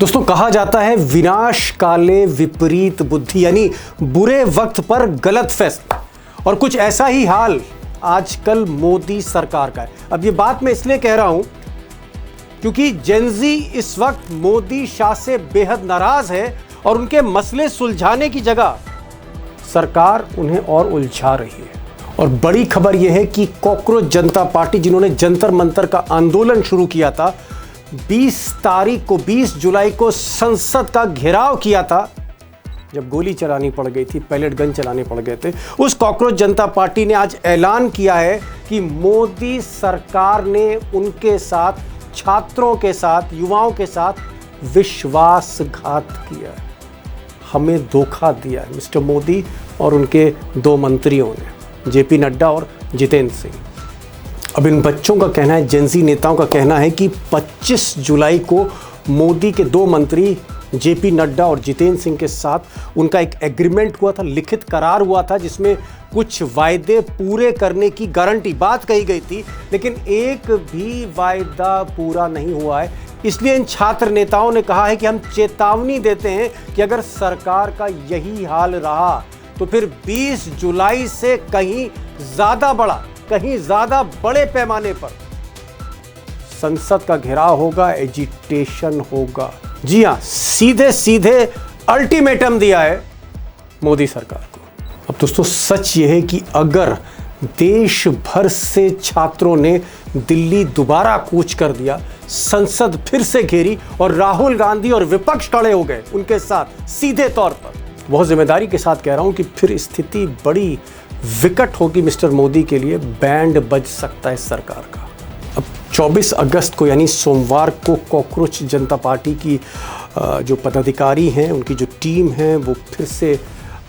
दोस्तों, कहा जाता है विनाश काले विपरीत बुद्धि, यानी बुरे वक्त पर गलत फैसला। और कुछ ऐसा ही हाल आजकल मोदी सरकार का है। अब ये बात मैं इसलिए कह रहा हूं क्योंकि जेनजी इस वक्त मोदी शाह से बेहद नाराज है और उनके मसले सुलझाने की जगह सरकार उन्हें और उलझा रही है। और बड़ी खबर यह है कि कॉकरोच जनता पार्टी, जिन्होंने जंतर मंतर का आंदोलन शुरू किया था, 20 जुलाई को संसद का घेराव किया था, जब गोली चलानी पड़ गई थी, पैलेट गन चलाने पड़ गए थे, उस कॉकरोच जनता पार्टी ने आज ऐलान किया है कि मोदी सरकार ने उनके साथ, छात्रों के साथ, युवाओं के साथ विश्वासघात किया है, हमें धोखा दिया है मिस्टर मोदी और उनके दो मंत्रियों ने, जेपी नड्डा और जितेंद्र सिंह। अब इन बच्चों का कहना है, जेनजी नेताओं का कहना है कि 25 जुलाई को मोदी के दो मंत्री जेपी नड्डा और जितेंद्र सिंह के साथ उनका एक एग्रीमेंट हुआ था, लिखित करार हुआ था, जिसमें कुछ वायदे पूरे करने की गारंटी बात कही गई थी, लेकिन एक भी वायदा पूरा नहीं हुआ है। इसलिए इन छात्र नेताओं ने कहा है कि हम चेतावनी देते हैं कि अगर सरकार का यही हाल रहा तो फिर 20 जुलाई से कहीं ज्यादा बड़े पैमाने पर संसद का घेराव होगा, एजिटेशन होगा। जी हां, सीधे अल्टीमेटम दिया है मोदी सरकार को। अब दोस्तों, सच यह है कि अगर देश भर से छात्रों ने दिल्ली दोबारा कूच कर दिया, संसद फिर से घेरी और राहुल गांधी और विपक्ष खड़े हो गए उनके साथ सीधे तौर पर, बहुत जिम्मेदारी के साथ कह रहा हूं कि फिर स्थिति बड़ी विकट होगी मिस्टर मोदी के लिए। बैंड बज सकता है सरकार का। अब 24 अगस्त को यानी सोमवार को कॉकरोच जनता पार्टी की जो पदाधिकारी हैं, उनकी जो टीम है, वो फिर से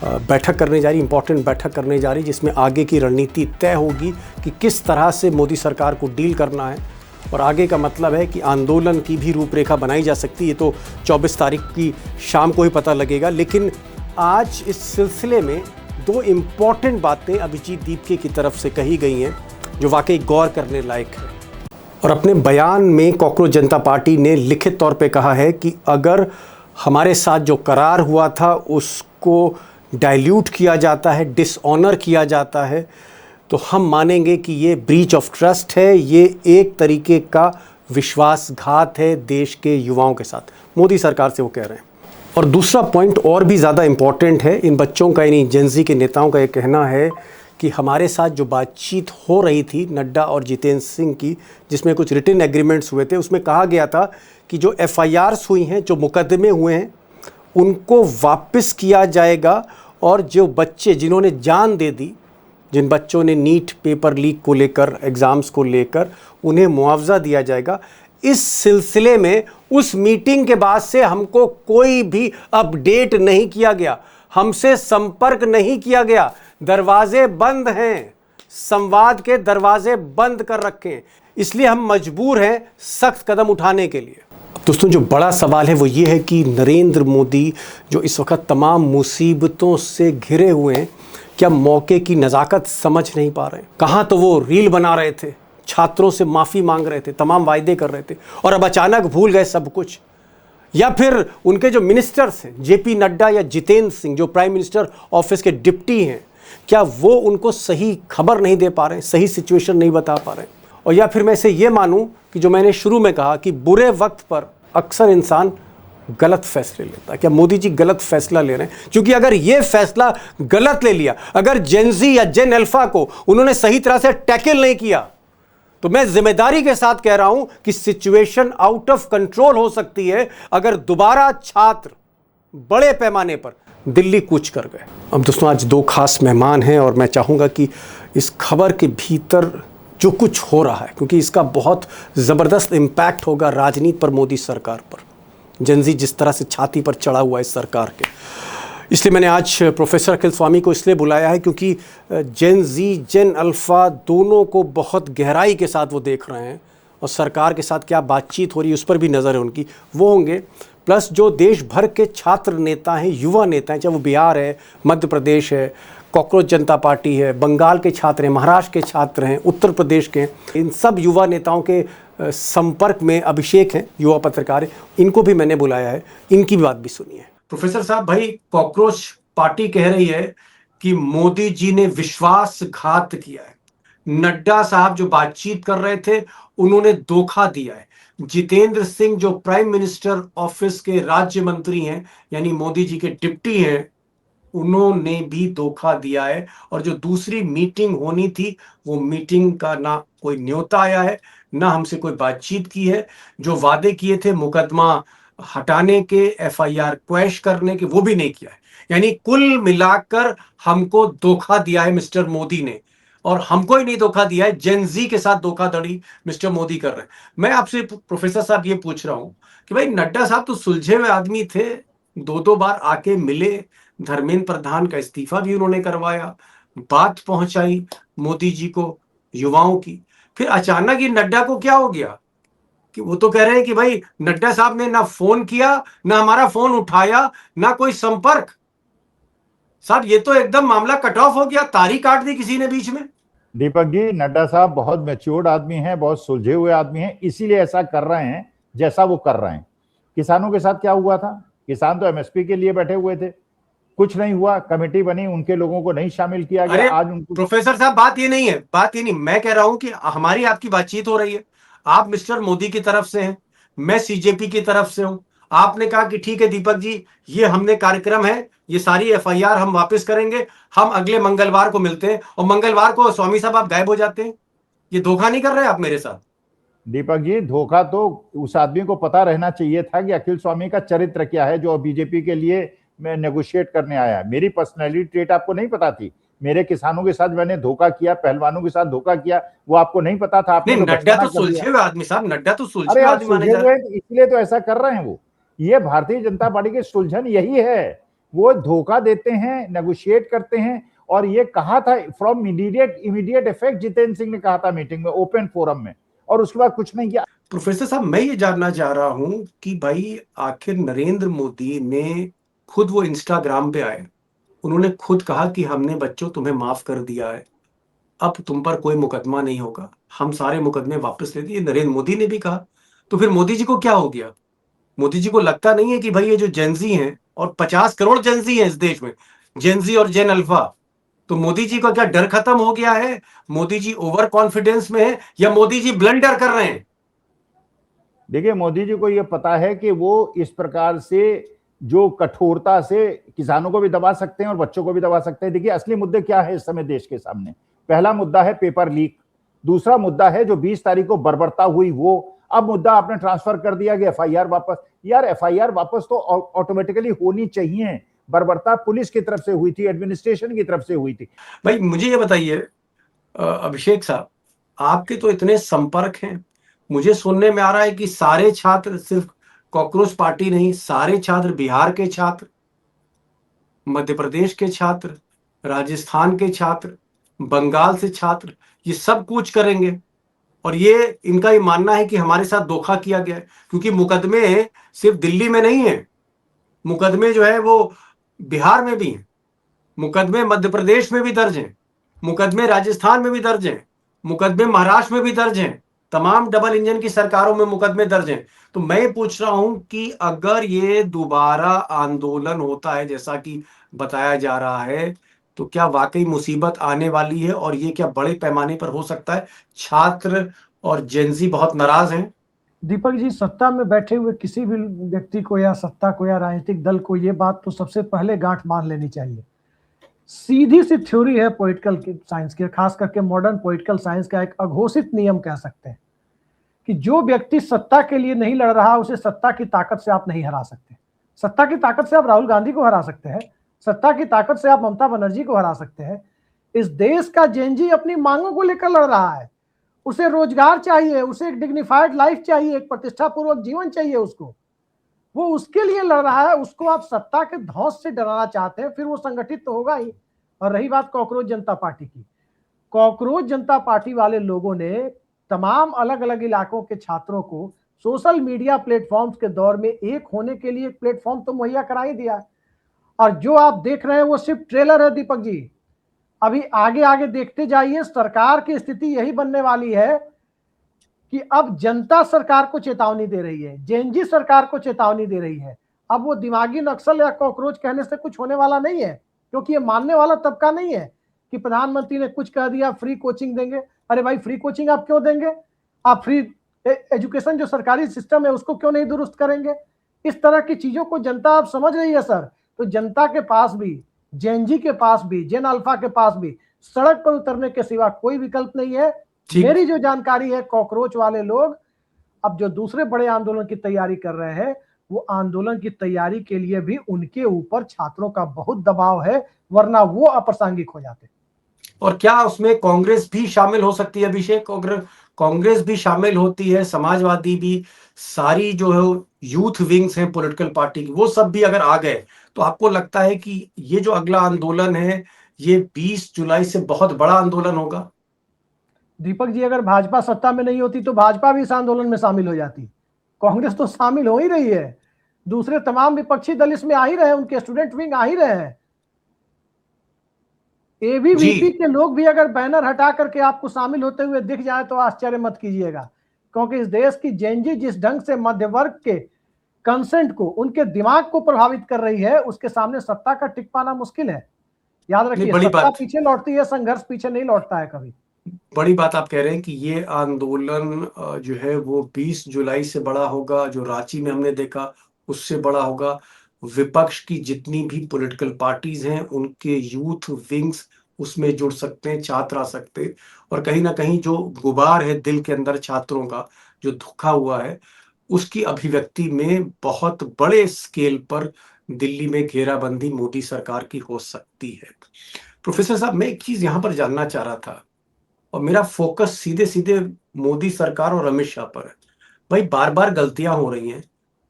बैठक करने जा रही, इंपॉर्टेंट बैठक करने जा रही, जिसमें आगे की रणनीति तय होगी कि किस तरह से मोदी सरकार को डील करना है। और आगे का मतलब है कि आंदोलन की भी रूपरेखा बनाई जा सकती है। ये तो 24 तारीख की शाम को ही पता लगेगा। लेकिन आज इस सिलसिले में दो इम्पॉर्टेंट बातें अभिजीत दीपके की तरफ से कही गई हैं जो वाकई गौर करने लायक है। और अपने बयान में कॉकरोच जनता पार्टी ने लिखित तौर पे कहा है कि अगर हमारे साथ जो करार हुआ था उसको डाइल्यूट किया जाता है, डिसऑनर किया जाता है, तो हम मानेंगे कि ये ब्रीच ऑफ ट्रस्ट है, ये एक तरीके का विश्वासघात है देश के युवाओं के साथ। मोदी सरकार से वो कह रहे हैं। और दूसरा पॉइंट और भी ज़्यादा इम्पॉर्टेंट है। इन बच्चों का, यानी जेनजी के नेताओं का ये कहना है कि हमारे साथ जो बातचीत हो रही थी नड्डा और जितेंद्र सिंह की, जिसमें कुछ रिटन एग्रीमेंट्स हुए थे, उसमें कहा गया था कि जो FIRs हुई हैं, जो मुकदमे हुए हैं, उनको वापस किया जाएगा और जो बच्चे जिन्होंने जान दे दी, जिन बच्चों ने नीट पेपर लीक को लेकर, एग्ज़ाम्स को लेकर, उन्हें मुआवजा दिया जाएगा। इस सिलसिले में उस मीटिंग के बाद से हमको कोई भी अपडेट नहीं किया गया, हमसे संपर्क नहीं किया गया, दरवाजे बंद हैं, संवाद के दरवाजे बंद कर रखे हैं, इसलिए हम मजबूर हैं सख्त कदम उठाने के लिए। दोस्तों, जो बड़ा सवाल है वो ये है कि नरेंद्र मोदी जो इस वक्त तमाम मुसीबतों से घिरे हुए हैं, क्या मौके की नज़ाकत समझ नहीं पा रहे हैं? कहाँ तो वो रील बना रहे थे, छात्रों से माफ़ी मांग रहे थे, तमाम वायदे कर रहे थे, और अब अचानक भूल गए सब कुछ। या फिर उनके जो मिनिस्टर्स हैं, जेपी नड्डा या जितेंद्र सिंह, जो प्राइम मिनिस्टर ऑफिस के डिप्टी हैं, क्या वो उनको सही खबर नहीं दे पा रहे हैं, सही सिचुएशन नहीं बता पा रहे हैं? और या फिर मैं इसे ये मानूं कि जो मैंने शुरू में कहा कि बुरे वक्त पर अक्सर इंसान गलत फैसले लेता है, क्या मोदी जी गलत फैसला ले रहे हैं? क्योंकि अगर ये फैसला गलत ले लिया, अगर जेनजी या जेन अल्फा को उन्होंने सही तरह से टैकल नहीं किया, तो मैं जिम्मेदारी के साथ कह रहा हूं कि सिचुएशन आउट ऑफ कंट्रोल हो सकती है अगर दोबारा छात्र बड़े पैमाने पर दिल्ली कूच कर गए। अब दोस्तों, आज दो खास मेहमान हैं और मैं चाहूंगा कि इस खबर के भीतर जो कुछ हो रहा है, क्योंकि इसका बहुत ज़बरदस्त इम्पैक्ट होगा राजनीति पर, मोदी सरकार पर, जेनजी जिस तरह से छाती पर चढ़ा हुआ है सरकार के। इसलिए मैंने आज प्रोफेसर अखिल स्वामी को इसलिए बुलाया है क्योंकि जेनजी, जेन अल्फ़ा दोनों को बहुत गहराई के साथ वो देख रहे हैं और सरकार के साथ क्या बातचीत हो रही है उस पर भी नज़र है उनकी, वो होंगे। प्लस जो देश भर के छात्र नेता हैं, युवा नेता हैं, चाहे वो बिहार है, मध्य प्रदेश है, कॉकरोच जनता पार्टी है, बंगाल के छात्र हैं, महाराष्ट्र के छात्र हैं, उत्तर प्रदेश के, इन सब युवा नेताओं के संपर्क में अभिषेक हैं, युवा पत्रकार हैं, इनको भी मैंने बुलाया है, इनकी बात भी सुनिए। प्रोफेसर साहब, भाई कॉकरोच पार्टी कह रही है कि मोदी जी ने विश्वासघात किया है। नड्डा साहब जो बातचीत कर रहे थे उन्होंने धोखा दिया है। जितेंद्र सिंह जो प्राइम मिनिस्टर ऑफिस के राज्य मंत्री हैं, यानी मोदी जी के डिप्टी हैं, उन्होंने भी धोखा दिया है। और जो दूसरी मीटिंग होनी थी, वो मीटिंग का ना कोई न्योता आया है, ना हमसे कोई बातचीत की है। जो वादे किए थे मुकदमा हटाने के, एफआईआर क्वैश करने के, वो भी नहीं किया है। यानी कुल मिलाकर हमको धोखा दिया है मिस्टर मोदी ने। और हमको ही नहीं धोखा दिया है, जेनजी के साथ धोखाधड़ी मिस्टर मोदी कर रहे हैं। मैं आपसे प्रोफेसर साहब ये पूछ रहा हूं कि भाई नड्डा साहब तो सुलझे हुए आदमी थे, दो दो बार आके मिले, धर्मेंद्र प्रधान का इस्तीफा भी उन्होंने करवाया, बात पहुंचाई मोदी जी को युवाओं की। फिर अचानक ये नड्डा को क्या हो गया कि वो तो कह रहे हैं कि भाई नड्डा साहब ने ना फोन किया, ना हमारा फोन उठाया, ना कोई संपर्क। साहब ये तो एकदम मामला कट ऑफ हो गया, तारीख काट दी किसी ने बीच में। दीपक जी, नड्डा साहब बहुत मैच्योर्ड आदमी हैं, बहुत सुलझे हुए आदमी हैं, इसीलिए ऐसा कर रहे हैं जैसा वो कर रहे हैं। किसानों के साथ क्या हुआ था? किसान तो एमएसपी के लिए बैठे हुए थे, कुछ नहीं हुआ, कमेटी बनी, उनके लोगों को नहीं शामिल किया गया। आज उनको प्रोफेसर साहब बात ये नहीं है, बात ये नहीं, मैं कह रहा हूं कि हमारी आपकी बातचीत हो रही है, आप मिस्टर मोदी की तरफ से हैं, मैं सीजेपी की तरफ से हूं। आपने कहा कि ठीक है दीपक जी, ये हमने कार्यक्रम है, ये सारी एफआईआर हम वापस करेंगे, हम अगले मंगलवार को मिलते हैं, और मंगलवार को स्वामी साहब आप गायब हो जाते हैं। ये धोखा नहीं कर रहे आप मेरे साथ? दीपक जी, धोखा तो उस आदमी को पता रहना चाहिए था कि अखिल स्वामी का चरित्र क्या है, जो बीजेपी के लिए मैं नेगोशिएट करने आया। मेरी पर्सनैलिटी ट्रेट आपको नहीं पता थी? मेरे किसानों के साथ मैंने धोखा किया, पहलवानों के साथ धोखा किया, वो आपको नहीं पता था? आपने तो नड्डा बचकाना तो कर दिया। सुलझे हुए आदमी साहब, नड्डा तो सुलझे अरे हुए यार, आदमी माने सुलझे जा हुए रहे हैं, इसलिए तो ऐसा कर रहे हैं वो। ये भारतीय जनता पार्टी की सुलझन यही है, वो धोखा देते हैं, नेगोशिएट करते हैं। और ये कहा था from immediate effect, Jitendra Singh ने कहा था मीटिंग में, ओपन फोरम में, और उसके बाद कुछ नहीं किया। प्रोफेसर साहब, मैं ये जानना चाह रहा हूं कि भाई आखिर नरेंद्र मोदी ने खुद, वो इंस्टाग्राम पे आए, उन्होंने खुद कहा कि हमने बच्चों तुम्हें माफ कर दिया है, अब तुम पर कोई मुकदमा नहीं होगा, हम सारे मुकदमे वापस ले दिए, नरेंद्र मोदी ने भी कहा। तो फिर मोदी जी को क्या हो गया? मोदी जी को लगता नहीं है कि भाई ये जो जेनजी हैं, और 50 करोड़ जेनजी हैं इस देश में, जेनजी और जेन अल्फा, तो मोदी जी का क्या डर खत्म हो गया है? मोदी जी ओवर कॉन्फिडेंस में है, या मोदी जी ब्लंडर कर रहे हैं? देखिए, मोदी जी को यह पता है कि वो इस प्रकार से जो कठोरता से किसानों को भी दबा सकते हैं और बच्चों को भी दबा सकते हैं। देखिए, असली मुद्दे क्या है इस समय देश के सामने? पहला मुद्दा है पेपर लीक, दूसरा मुद्दा है जो 20 तारीख को बर्बरता हुई वो। अब मुद्दा आपने ट्रांसफर कर दिया कि एफआईआर वापस। यार, एफआईआर वापस तो ऑटोमेटिकली होनी चाहिए। बर्बरता पुलिस की तरफ से हुई थी, एडमिनिस्ट्रेशन की तरफ से हुई थी। भाई मुझे ये बताइए अभिषेक साहब, आपके तो इतने संपर्क हैं, मुझे सुनने में आ रहा है कि सारे छात्र, सिर्फ कॉकरोच पार्टी नहीं, सारे छात्र, बिहार के छात्र, मध्य प्रदेश के छात्र, राजस्थान के छात्र, बंगाल से छात्र, ये सब कूच करेंगे। और ये इनका ये मानना है कि हमारे साथ धोखा किया गया है, क्योंकि मुकदमे सिर्फ दिल्ली में नहीं है, मुकदमे जो है वो बिहार में भी हैं, मुकदमे मध्य प्रदेश में भी दर्ज हैं, मुकदमे राजस्थान में भी दर्ज हैं, मुकदमे महाराष्ट्र में भी दर्ज हैं, तमाम डबल इंजन की सरकारों में मुकदमे दर्ज हैं। तो मैं ये पूछ रहा हूं कि अगर ये दोबारा आंदोलन होता है जैसा कि बताया जा रहा है, तो क्या वाकई मुसीबत आने वाली है? और ये क्या बड़े पैमाने पर हो सकता है? छात्र और जेंजी बहुत नाराज हैं। दीपक जी, सत्ता में बैठे हुए किसी भी व्यक्ति को या सत्ता को या राजनीतिक दल को ये बात तो सबसे पहले गांठ बांध लेनी चाहिए। सीधी सी थ्योरी है पॉलिटिकल साइंस की, खास करके मॉडर्न पॉलिटिकल साइंस का एक अघोषित नियम कह सकते हैं कि जो व्यक्ति सत्ता के लिए नहीं लड़ रहा, उसे सत्ता की ताकत से आप नहीं हरा सकते। सत्ता की ताकत से आप राहुल गांधी को हरा सकते हैं, सत्ता की ताकत से आप ममता बनर्जी को हरा सकते हैं। इस देश का जेनजी अपनी मांगों को लेकर लड़ रहा है, उसे रोजगार चाहिए, उसे एक डिग्निफाइड लाइफ चाहिए, एक प्रतिष्ठापूर्वक जीवन चाहिए उसको, वो उसके लिए लड़ रहा है। उसको आप सत्ता के धौंस से डराना चाहते हैं, फिर वो संगठित तो होगा ही। और रही बात कॉकरोच जनता पार्टी की, कॉकरोच जनता पार्टी वाले लोगों ने तमाम अलग अलग इलाकों के छात्रों को सोशल मीडिया प्लेटफॉर्म्स के दौर में एक होने के लिए प्लेटफॉर्म तो मुहैया करा ही दिया। और जो आप देख रहे हैं वो सिर्फ ट्रेलर है दीपक जी, अभी आगे आगे देखते जाइए। सरकार की स्थिति यही बनने वाली है कि अब जनता सरकार को चेतावनी दे रही है, जेएनजी सरकार को चेतावनी दे रही है। अब वो दिमागी नक्सल या कॉकरोच कहने से कुछ होने वाला नहीं है, क्योंकि ये मानने वाला तबका नहीं है कि प्रधानमंत्री ने कुछ कह दिया फ्री कोचिंग देंगे। अरे भाई, फ्री कोचिंग आप क्यों देंगे? आप फ्री एजुकेशन जो सरकारी सिस्टम है उसको क्यों नहीं दुरुस्त करेंगे? इस तरह की चीजों को जनता आप समझ रही है सर। तो जनता के पास भी, जेएनजी के पास भी, जेन अल्फा के पास भी सड़क पर उतरने के सिवा कोई विकल्प नहीं है। मेरी जो जानकारी है, कॉकरोच वाले लोग अब जो दूसरे बड़े आंदोलन की तैयारी कर रहे हैं, वो आंदोलन की तैयारी के लिए भी उनके ऊपर छात्रों का बहुत दबाव है, वरना वो अप्रासंगिक हो जाते। और क्या उसमें कांग्रेस भी शामिल हो सकती है अभिषेक? अगर कांग्रेस भी शामिल होती है, समाजवादी भी, सारी जो है यूथ विंग्स हैं पॉलिटिकल पार्टी की, वो सब भी अगर आ गए, तो आपको लगता है कि ये जो अगला आंदोलन है ये 20 जुलाई से बहुत बड़ा आंदोलन होगा? दीपक जी, अगर भाजपा सत्ता में नहीं होती तो भाजपा भी इस आंदोलन में शामिल हो जाती। कांग्रेस तो शामिल हो ही रही है, दूसरे तमाम विपक्षी दल इसमें आ ही रहे हैं, उनके स्टूडेंट विंग आ ही रहे हैं। एबीवीपी के लोग भी अगर बैनर हटा करके आपको शामिल होते हुए दिख जाए तो आश्चर्य मत कीजिएगा, क्योंकि इस देश की जेएनजी जिस ढंग से मध्य वर्ग के कंसेंट को, उनके दिमाग को प्रभावित कर रही है, उसके सामने सत्ता का टिक पाना मुश्किल है। याद रखिए, सत्ता पीछे लौटती है, संघर्ष पीछे नहीं लौटता है कभी। बड़ी बात आप कह रहे हैं कि ये आंदोलन जो है वो 20 जुलाई से बड़ा होगा, जो रांची में हमने देखा उससे बड़ा होगा। विपक्ष की जितनी भी पॉलिटिकल पार्टीज हैं उनके यूथ विंग्स उसमें जुड़ सकते हैं, छात्र आ सकते हैं, और कहीं ना कहीं जो गुबार है दिल के अंदर छात्रों का जो धुखा हुआ है, उसकी अभिव्यक्ति में बहुत बड़े स्केल पर दिल्ली में घेराबंदी मोदी सरकार की हो सकती है। प्रोफेसर साहब, मैं एक चीज यहां पर जानना चाह रहा था, और मेरा फोकस सीधे सीधे मोदी सरकार और अमित शाह पर है। भाई, बार बार गलतियां हो रही हैं।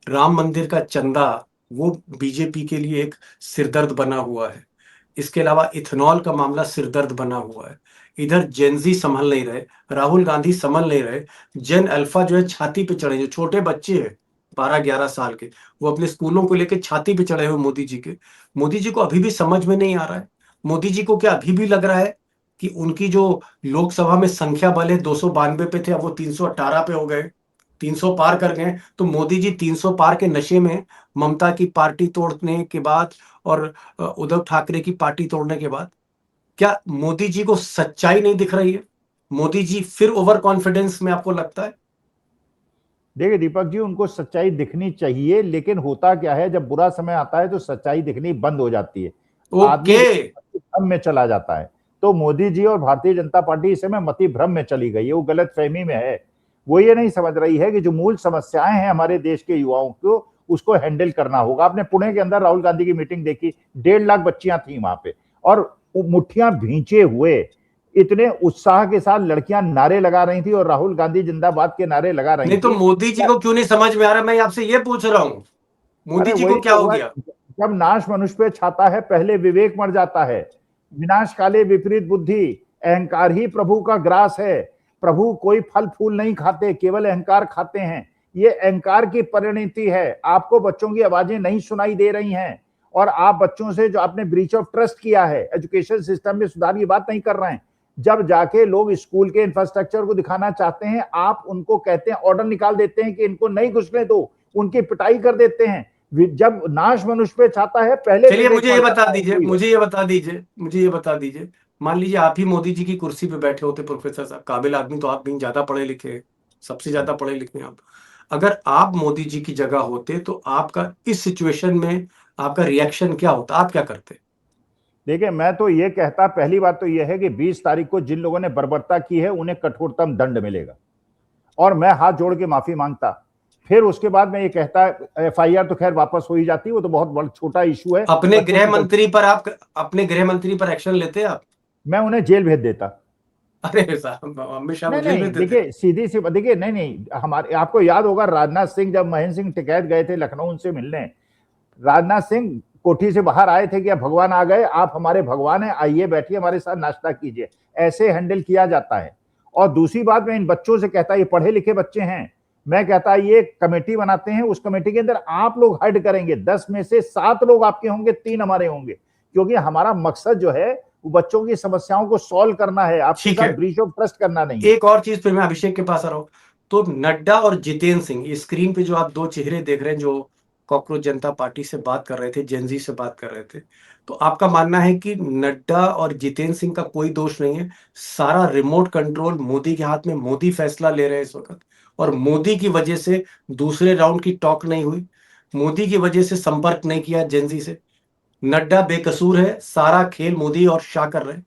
राम मंदिर का चंदा वो बीजेपी के लिए एक सिरदर्द बना हुआ है। इसके अलावा इथेनॉल का मामला सिरदर्द बना हुआ है। इधर जेनजी संभल नहीं रहे, राहुल गांधी संभल नहीं रहे, जेन अल्फा जो है छाती पे चढ़े, जो छोटे बच्चे हैं 12-11 साल के, वो अपने स्कूलों को लेकर छाती पे चढ़े हुए मोदी जी के। मोदी जी को अभी भी समझ में नहीं आ रहा है। मोदी जी को क्या अभी भी लग रहा है कि उनकी जो लोकसभा में संख्या बल है 292 पे थे, अब वो 318 पे हो गए, 300 पार कर गए? तो मोदी जी 300 पार के नशे में ममता की पार्टी तोड़ने के बाद और उद्धव ठाकरे की पार्टी तोड़ने के बाद, क्या मोदी जी को सच्चाई नहीं दिख रही है? मोदी जी फिर ओवर कॉन्फिडेंस में आपको लगता है? देखिए दीपक जी, उनको सच्चाई दिखनी चाहिए, लेकिन होता क्या है, जब बुरा समय आता है तो सच्चाई दिखनी बंद हो जाती है, आदमी भ्रम में चला जाता है। तो मोदी जी और भारतीय जनता पार्टी इस समय मति भ्रम में चली गई है, वो गलत फहमी में है। वो ये नहीं समझ रही है कि जो मूल समस्याएं हैं हमारे देश के युवाओं को, उसको हैंडल करना होगा। आपने पुणे के अंदर राहुल गांधी की मीटिंग देखी, 1.5 लाख बच्चियां थी वहां पे, और मुठ्ठियां भींचे हुए इतने उत्साह के साथ लड़कियां नारे लगा रही थी और राहुल गांधी जिंदाबाद के नारे लगा रही थी। तो मोदी जी को क्यों नहीं समझ में आ रहा? मैं आपसे ये पूछ रहा हूं, मोदी जी को क्या हो गया? जब नाश मनुष्य पे छाता है, पहले विवेक मर जाता है। विनाश काले विपरीत बुद्धि, अहंकार ही प्रभु का ग्रास है। प्रभु कोई फल फूल नहीं खाते, केवल अहंकार खाते हैं। ये अहंकार की परिणति है। आपको बच्चों की आवाजें नहीं सुनाई दे रही हैं, और आप बच्चों से जो आपने ब्रीच ऑफ ट्रस्ट किया है, एजुकेशन सिस्टम में सुधार की बात नहीं कर रहे हैं। जब जाके लोग स्कूल के इंफ्रास्ट्रक्चर को दिखाना चाहते हैं, आप उनको कहते हैं, ऑर्डर निकाल देते हैं कि इनको नहीं घुसने दो, उनकी पिटाई कर देते हैं। जब नाश मनुष्य पे छाता है, पहले चलिए मुझे ये बता दीजिए, मान लीजिए आप ही मोदी जी की कुर्सी पे बैठे होते प्रोफेसर साहब, काबिल आदमी तो आप भी ज्यादा पढ़े लिखे हैं, सबसे ज्यादा पढ़े लिखे हैं आप, अगर आप मोदी जी की जगह होते तो आपका इस सिचुएशन में आपका रिएक्शन क्या होता? आप क्या करते? देखिए, मैं तो ये कहता, पहली बात तो यह है कि 20 तारीख को जिन लोगों ने बर्बरता की है उन्हें कठोरतम दंड मिलेगा, और मैं हाथ जोड़ के माफी मांगता। फिर उसके बाद मैं ये कहता, एफआईआर तो खैर वापस हो ही जाती, वो तो बहुत बड़ा छोटा इशू है। अपने गृह मंत्री पर एक्शन लेते आप? मैं उन्हें जेल भेज देता। अरे साहब, अमित शाह नहीं, देखिए सीधी सी, देखिए नहीं, हमारे, आपको याद होगा राजनाथ सिंह, जब महेंद्र सिंह टिकैत गए थे लखनऊ उनसे मिलने, राजनाथ सिंह कोठी से बाहर आए थे कि अब भगवान आ गए, आप हमारे भगवान हैं, आइए बैठिए हमारे साथ नाश्ता कीजिए। ऐसे हैंडल किया जाता है। और दूसरी बात, मैं इन बच्चों से कहता, ये पढ़े लिखे बच्चे हैं, मैं कहता ये कमेटी बनाते हैं, उस कमेटी के अंदर आप लोग हेड करेंगे, 10 में से 7 लोग आपके होंगे, 3 हमारे होंगे, क्योंकि हमारा मकसद जो है वो बच्चों की समस्याओं को सॉल्व करना है, आपके साथ ब्रीच ऑफ ट्रस्ट करना नहीं। एक और चीज फिर मैं अभिषेक के पास आ रहा हूं, तो नड्डा और जितेंद्र सिंह, ये स्क्रीन पे जो आप दो चेहरे देख रहे हैं जो कॉकरोच जनता पार्टी से बात कर रहे थे, जेनजी से बात कर रहे थे, तो आपका मानना है कि नड्डा और जितेंद्र सिंह का कोई दोष नहीं है, सारा रिमोट कंट्रोल मोदी के हाथ में, मोदी फैसला ले रहे हैं इस वक्त, और मोदी की वजह से दूसरे राउंड की टॉक नहीं हुई, मोदी की वजह से संपर्क नहीं किया जेनजी से, नड्डा बेकसूर है, सारा खेल मोदी और शाह कर रहे हैं?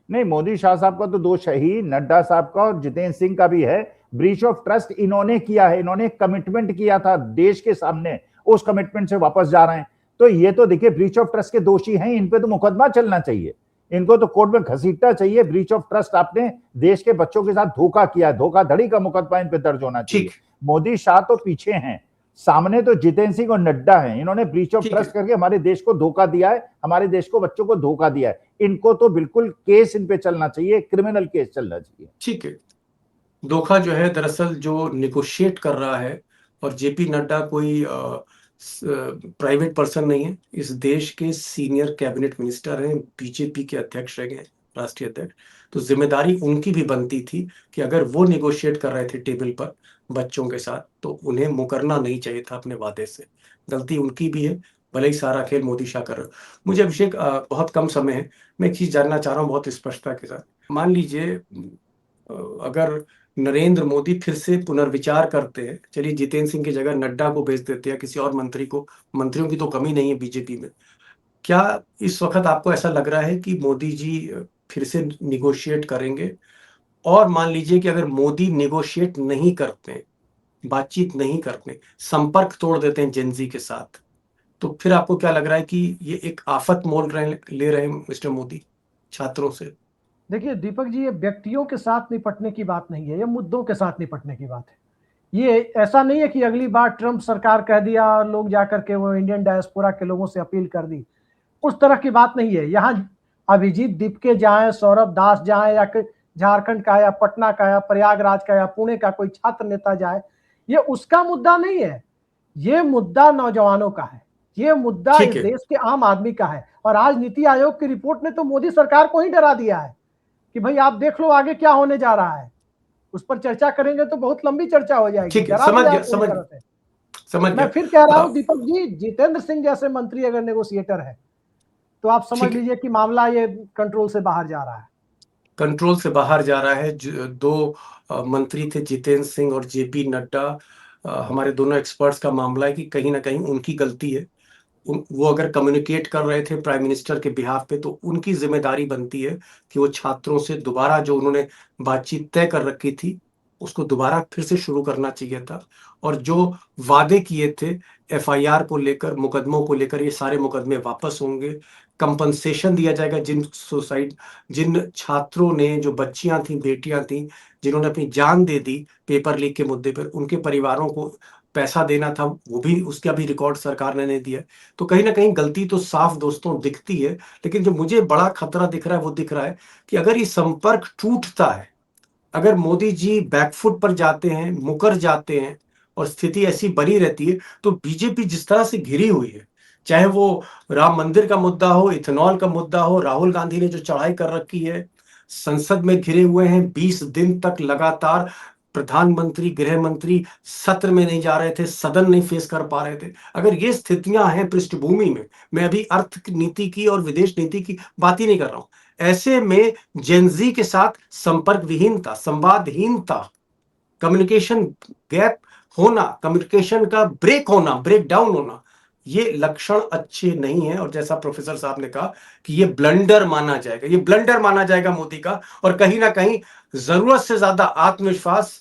नहीं, मोदी शाह साहब का तो दोष है ही, नड्डा साहब का और जितेंद्र सिंह का भी है। ब्रीच ऑफ ट्रस्ट इन्होंने किया है, इन्होंने कमिटमेंट किया था देश के सामने, उस कमिटमेंट से वापस जा रहे हैं। तो ये तो देखिए ब्रीच ऑफ ट्रस्ट के दोषी हैं, इन पे तो मुकदमा चलना चाहिए, इनको तो कोर्ट में घसीटना चाहिए। ब्रीच ऑफ ट्रस्ट, आपने देश के बच्चों के साथ धोखा किया, धोखाधड़ी का मुकदमा इन पे दर्ज होना चाहिए। मोदी शाह तो पीछे हैं, सामने तो जितेंद्र सिंह और नड्डा हैं। इन्होंने ब्रीच ऑफ ट्रस्ट करके हमारे देश को धोखा दिया है, हमारे देश को, बच्चों को धोखा दिया है। इनको तो बिल्कुल केस इन पे चलना चाहिए, क्रिमिनल केस चलना चाहिए। ठीक है, धोखा जो है दरअसल जो निगोशिएट कर रहा है, और जेपी नड्डा कोई प्राइवेट पर्सन नहीं है, इस देश के सीनियर कैबिनेट मिनिस्टर हैं, बीजेपी के अध्यक्ष रह गए, राष्ट्रीय अध्यक्ष, तो जिम्मेदारी उनकी भी बनती थी कि अगर वो निगोशिएट कर रहे थे टेबल पर बच्चों के साथ, तो उन्हें मुकरना नहीं चाहिए था अपने वादे से। गलती उनकी भी है, भले ही सारा खेल मोदी शाह कर रहे हो। मुझे अभिषेक, बहुत कम समय है, मैं एक चीज जानना चाह रहा हूँ बहुत स्पष्टता के साथ। मान लीजिए अगर नरेंद्र मोदी फिर से पुनर्विचार करते हैं, चलिए जितेंद्र सिंह की जगह नड्डा को भेज देते हैं, किसी और मंत्री को, मंत्रियों की तो कमी नहीं है बीजेपी में, क्या इस वक्त आपको ऐसा लग रहा है कि मोदी जी फिर से निगोशिएट करेंगे? और मान लीजिए कि अगर मोदी निगोशिएट नहीं करते, बातचीत नहीं करते, संपर्क तोड़ देते हैं जेनजी के साथ, तो फिर आपको क्या लग रहा है कि ये एक आफत मोल ले रहे हैं मिस्टर मोदी छात्रों से? देखिए दीपक जी, ये व्यक्तियों के साथ निपटने की बात नहीं है, ये मुद्दों के साथ निपटने की बात है। ये ऐसा नहीं है कि अगली बार ट्रंप सरकार कह दिया और लोग जाकर के वो इंडियन डायस्पोरा के लोगों से अपील कर दी, उस तरह की बात नहीं है। यहाँ अभिजीत दीपके जाए, सौरभ दास जाए, या झारखंड का या पटना का या प्रयागराज का या पुणे का कोई छात्र नेता जाए, ये उसका मुद्दा नहीं है। ये मुद्दा नौजवानों का है, ये मुद्दा इस देश के आम आदमी का है। और आज नीति आयोग की रिपोर्ट ने तो मोदी सरकार को ही डरा दिया है कि भाई आप देख लो आगे क्या होने जा रहा है। उस पर चर्चा करेंगे तो बहुत लंबी चर्चा हो जाएगी। ठीक है, समझ मैं फिर कह रहा हूं दीपक जी, जितेंद्र सिंह जैसे मंत्री अगर नेगोशिएटर है तो आप समझ लीजिए कि मामला ये कंट्रोल से बाहर जा रहा है। कंट्रोल से बाहर जा रहा है। दो मंत्री थे, जितेंद्र सिंह और जेपी नड्डा, हमारे दोनों एक्सपर्ट्स का मामला है कि कहीं ना कहीं उनकी गलती है। वो अगर कम्युनिकेट कर रहे थे प्राइम मिनिस्टर के बिहाफ पे, तो उनकी जिम्मेदारी बनती है कि वो छात्रों से दोबारा जो उन्होंने बातचीत तय कर रखी थी उसको दोबारा फिर से शुरू करना चाहिए था। और जो वादे किए थे एफआईआर को लेकर, मुकदमों को लेकर, ये सारे मुकदमे वापस होंगे, कंपनसेशन दिया जाएगा जिन छात्रों ने, जो बच्चियां थी, बेटियां थी, जिन्होंने अपनी जान दे दी पेपर लीक के मुद्दे पर, उनके परिवारों को पैसा देना था, वो भी, उसका भी रिकॉर्ड सरकार ने नहीं दिया। तो कहीं ना कहीं गलती तो साफ दोस्तों दिखती है, लेकिन जो मुझे बड़ा खतरा दिख रहा है वो दिख रहा है कि अगर ये संपर्क टूटता है, अगर मोदी जी बैकफुट पर जाते हैं, मुकर जाते हैं और स्थिति ऐसी बनी रहती है, तो बीजेपी जिस तरह से घिरी हुई है, चाहे वो राम मंदिर का मुद्दा हो, इथेनॉल का मुद्दा हो, राहुल गांधी ने जो चढ़ाई कर रखी है, संसद में घिरे हुए हैं, 20 दिन तक लगातार प्रधानमंत्री, गृह मंत्री सत्र में नहीं जा रहे थे, सदन नहीं फेस कर पा रहे थे। अगर ये स्थितियां हैं पृष्ठभूमि में, मैं अभी अर्थ नीति की और विदेश नीति की बात ही नहीं कर रहा हूं, ऐसे में जेनजी के साथ संपर्क विहीनता, संवादहीनता, कम्युनिकेशन गैप होना, कम्युनिकेशन का ब्रेक होना, ब्रेक डाउन होना, ये लक्षण अच्छे नहीं है। और जैसा प्रोफेसर साहब ने कहा कि ये ब्लंडर माना जाएगा, ये ब्लंडर माना जाएगा मोदी का, और कहीं ना कहीं जरूरत से ज्यादा आत्मविश्वास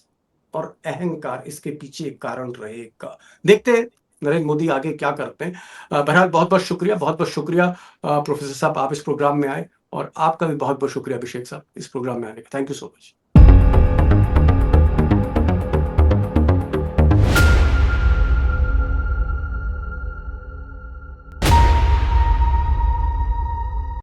और अहंकार इसके पीछे एक कारण रहेगा। देखते हैं नरेंद्र मोदी आगे क्या करते हैं। बहरहाल बहुत बहुत शुक्रिया प्रोफेसर साहब, आप इस प्रोग्राम में आए, और आपका भी बहुत बहुत शुक्रिया अभिषेक साहब इस प्रोग्राम में आने का। Thank you so much.